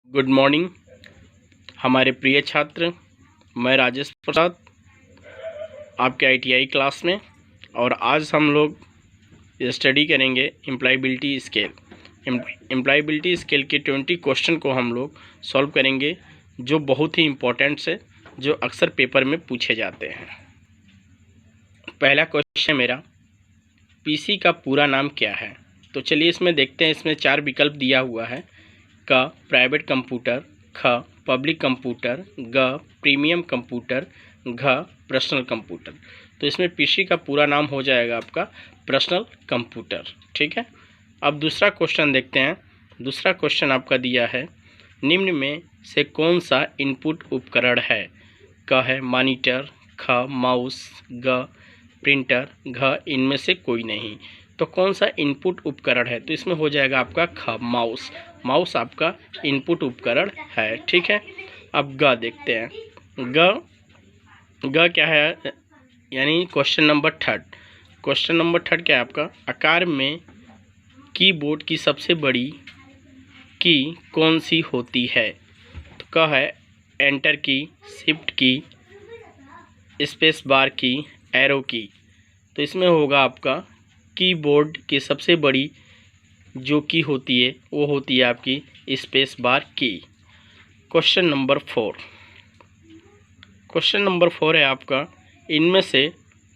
Good morning हमारे प्रिय छात्र। मैं राजेश प्रसाद आपके आईटीआई क्लास में, और आज हम लोग स्टडी करेंगे एम्प्लॉयबिलिटी स्केल। एम्प्लॉयबिलिटी स्केल के 20 क्वेश्चन को हम लोग सॉल्व करेंगे, जो बहुत ही इम्पोर्टेंट है, जो अक्सर पेपर में पूछे जाते हैं। पहला क्वेश्चन मेरा, पीसी का पूरा नाम क्या है? तो चलिए इसमें देखते हैं। इसमें 4 विकल्प दिया हुआ है। क प्राइवेट कंप्यूटर, ख पब्लिक कंप्यूटर, ग प्रीमियम कंप्यूटर, घ पर्सनल कंप्यूटर। तो इसमें पीसी का पूरा नाम हो जाएगा आपका पर्सनल कंप्यूटर। ठीक है। अब दूसरा क्वेश्चन देखते हैं। दूसरा क्वेश्चन आपका दिया है, निम्न में से कौन सा इनपुट उपकरण है? क है मॉनिटर, ख माउस, ग प्रिंटर, घ इनमें से कोई नहीं। तो कौन सा इनपुट उपकरण है? तो इसमें हो जाएगा आपका ख माउस। माउस आपका इनपुट उपकरण है। ठीक है। अब ग देखते हैं। ग क्या है? यानी क्वेश्चन नंबर 3। क्वेश्चन नंबर 3 क्या है आपका? आकार में कीबोर्ड की सबसे बड़ी की कौन सी होती है? तो क है एंटर की, शिफ्ट की, स्पेस बार की, एरो की। तो इसमें होगा आपका कीबोर्ड की सबसे बड़ी जो की होती है वो होती है आपकी स्पेस बार की। Question number 4। क्वेश्चन नंबर 4 है आपका, इनमें से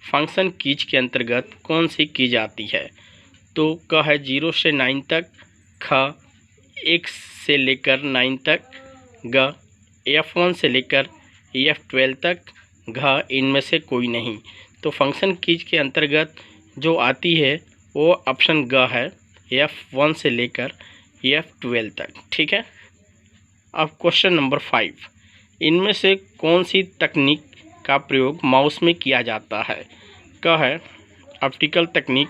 फंक्शन कीज के अंतर्गत कौन सी कीज आती है? तो क है 0 से 9 तक, ख 1 से लेकर 9 तक, ग F1 से लेकर F12 तक, घ इनमें से कोई नहीं। तो फंक्शन कीज के अंतर्गत जो आती है वो ऑप्शन ग है, F1 से लेकर F12 तक। ठीक है। अब क्वेश्चन नंबर 5, इनमें से कौन सी तकनीक का प्रयोग माउस में किया जाता है? क है ऑप्टिकल तकनीक,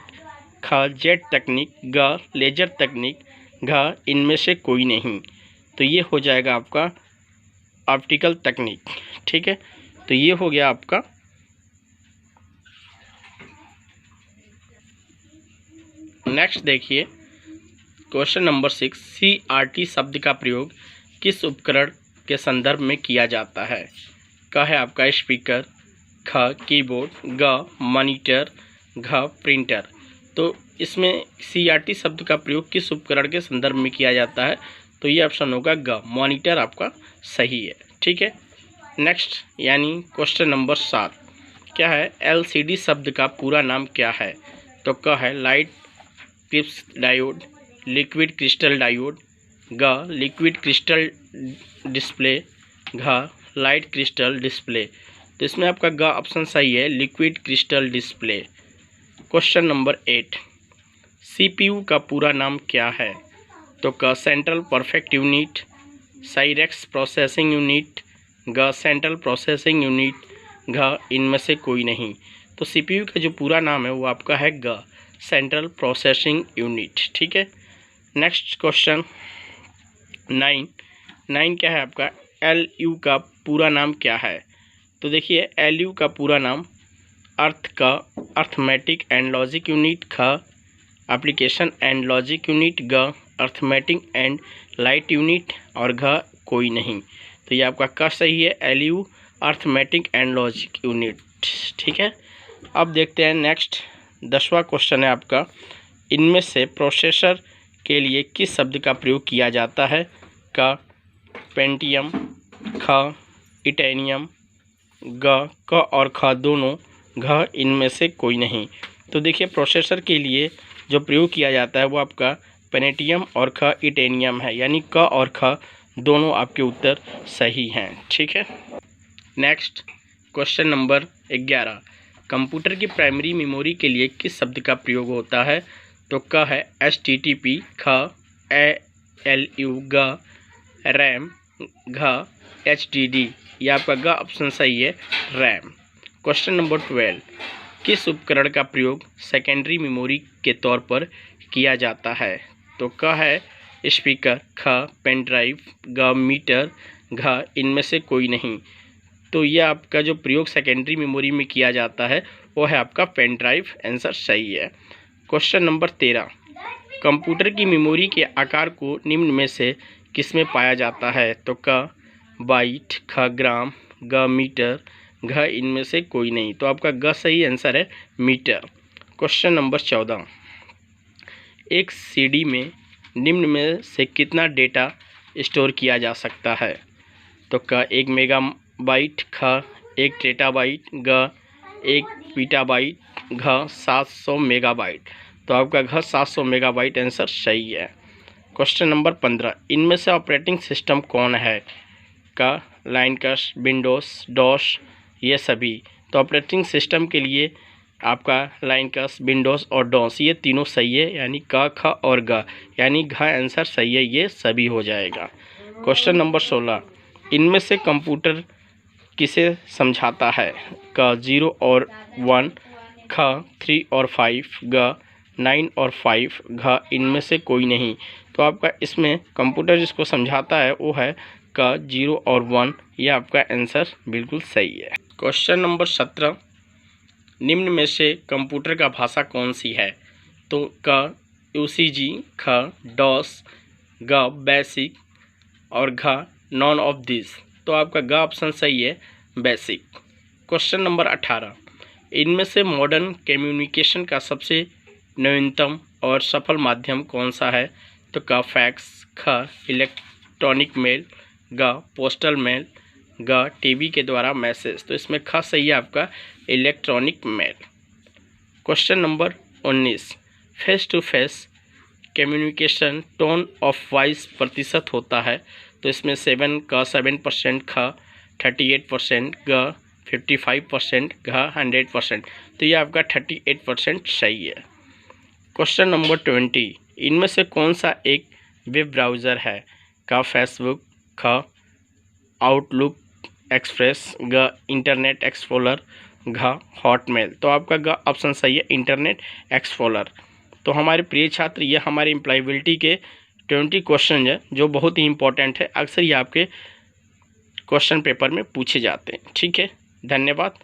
ख जेट तकनीक, ग लेजर तकनीक, घ इनमें से कोई नहीं। तो ये हो जाएगा आपका ऑप्टिकल तकनीक। ठीक है। तो ये हो गया आपका। नेक्स्ट देखिए क्वेश्चन नंबर 6, CRT शब्द का प्रयोग किस उपकरण के संदर्भ में किया जाता है? क है आपका स्पीकर, ख कीबोर्ड, ग मॉनिटर, घ प्रिंटर। तो इसमें CRT शब्द का प्रयोग किस उपकरण के संदर्भ में किया जाता है? तो ये ऑप्शन होगा ग, मॉनिटर आपका सही है। ठीक है। नेक्स्ट यानी क्वेश्चन नंबर 7, क्या है? LCD शब्द का पूरा नाम क्या है? तो क है लाइट क्रिप्स डायोड, लिक्विड क्रिस्टल डायोड, ग लिक्विड क्रिस्टल डिस्प्ले, घ लाइट क्रिस्टल डिस्प्ले। तो इसमें आपका ग ऑप्शन सही है, liquid crystal display. Question number 8, CPU का पूरा नाम क्या है? तो क central perfect unit, Cyrix processing unit, ग सेंट्रल प्रोसेसिंग यूनिट, घ इनमें से कोई नहीं। तो CPU का जो पूरा नाम है वो आपका है ग, सेंट्रल प्रोसेसिंग यूनिट। ठीक है। नेक्स्ट क्वेश्चन 9 क्या है आपका? LU का पूरा नाम क्या है? तो देखिए LU का पूरा नाम अर्थमेटिक एंड लॉजिक यूनिट, ख एप्लीकेशन एंड लॉजिक यूनिट, ग अर्थमेटिक एंड लाइट यूनिट, और घ कोई नहीं। तो ये आपका क सही है, LU arithmetic and logic unit. ठीक है। अब देखते हैं नेक्स्ट 10वां क्वेश्चन है आपका, इनमें से प्रोसेसर के लिए किस शब्द का प्रयोग किया जाता है? क पेंटियम, ख इटेनियम, ग क और ख दोनों, घ इनमें से कोई नहीं। तो देखिए प्रोसेसर के लिए जो प्रयोग किया जाता है वो आपका पेंटियम और ख इटेनियम है, यानी क और ख दोनों आपके उत्तर सही हैं। ठीक है। नेक्स्ट क्वेश्चन नंबर 11, कंप्यूटर की प्राइमरी मेमोरी के लिए किस शब्द का प्रयोग होता है? तो क है HTTP, ख ALU, ग रैम, घ HDD। ये आपका ग ऑप्शन सही है, रैम। क्वेश्चन नंबर 12, किस उपकरण का प्रयोग सेकेंडरी मेमोरी के तौर पर किया जाता है? तो क है स्पीकर, ख पेन ड्राइव, ग मीटर, घ इनमें से कोई नहीं। तो यह आपका जो प्रयोग सेकेंडरी मेमोरी में किया जाता है वो है आपका पेन ड्राइव, आंसर सही है। क्वेश्चन नंबर 13, कंप्यूटर की मेमोरी के आकार को निम्न में से किस में पाया जाता है? तो क बाइट, ख ग्राम, ग मीटर, घ इनमें से कोई नहीं। तो आपका ग सही आंसर है मीटर। क्वेश्चन नंबर 14, एक सीडी में निम्न में से कितना डेटा स्टोर किया जा सकता है? तो क 1 मेगाबाइट, ख 1 टेराबाइट, ग 1 पीटाबाइट, घ 700 मेगाबाइट। तो आपका घ 700 मेगाबाइट आंसर सही है। क्वेश्चन नंबर 15, इनमें से ऑपरेटिंग सिस्टम कौन है? का लाइनक्स, विंडोज़, डॉस, ये सभी। तो ऑपरेटिंग सिस्टम के लिए आपका लाइनक्स, विंडोज़ और डॉस ये तीनों सही है, यानी क, ख और ग, यानी घ आंसर सही है, ये सभी हो जाएगा। क्वेश्चन नंबर 16, इनमें से कंप्यूटर किसे समझाता है? क 0 और 1, ख 3 और 5, ग 9 और 5, घ इनमें से कोई नहीं। तो आपका इसमें कंप्यूटर जिसको समझाता है वो है क 0 और 1, ये आपका आंसर बिल्कुल सही है। क्वेश्चन नंबर 17, निम्न में से कंप्यूटर का भाषा कौन सी है? तो क UCG, ख डॉस, ग बेसिक और घ नॉन ऑफ दिस। तो आपका ग ऑप्शन सही है बेसिक। क्वेश्चन नंबर 18, इनमें से मॉडर्न कम्युनिकेशन का सबसे नवीनतम और सफल माध्यम कौन सा है? तो क फैक्स, ख इलेक्ट्रॉनिक मेल, ग पोस्टल मेल, ग टीवी के द्वारा मैसेज। तो इसमें ख सही है आपका electronic mail. Question number 19, face to face communication tone of voice प्रतिशत होता है? तो इसमें 7%, ख 38%, ग 55%, घ 100%। तो ये आपका 38% सही है। क्वेश्चन नंबर 20, इनमें से कौन सा एक वेब ब्राउज़र है? क फेसबुक, ख आउटलुक एक्सप्रेस, ग इंटरनेट एक्सप्लोरर, घ हॉटमेल। तो आपका ग ऑप्शन सही है इंटरनेट एक्सप्लोरर। तो हमारे प्रिय छात्र, ये हमारे एम्प्लॉयबिलिटी के 20 क्वेश्चन है जो बहुत ही इंपॉर्टेंट है, अक्सर ये आपके क्वेश्चन पेपर में पूछे जाते हैं। ठीक है, धन्यवाद।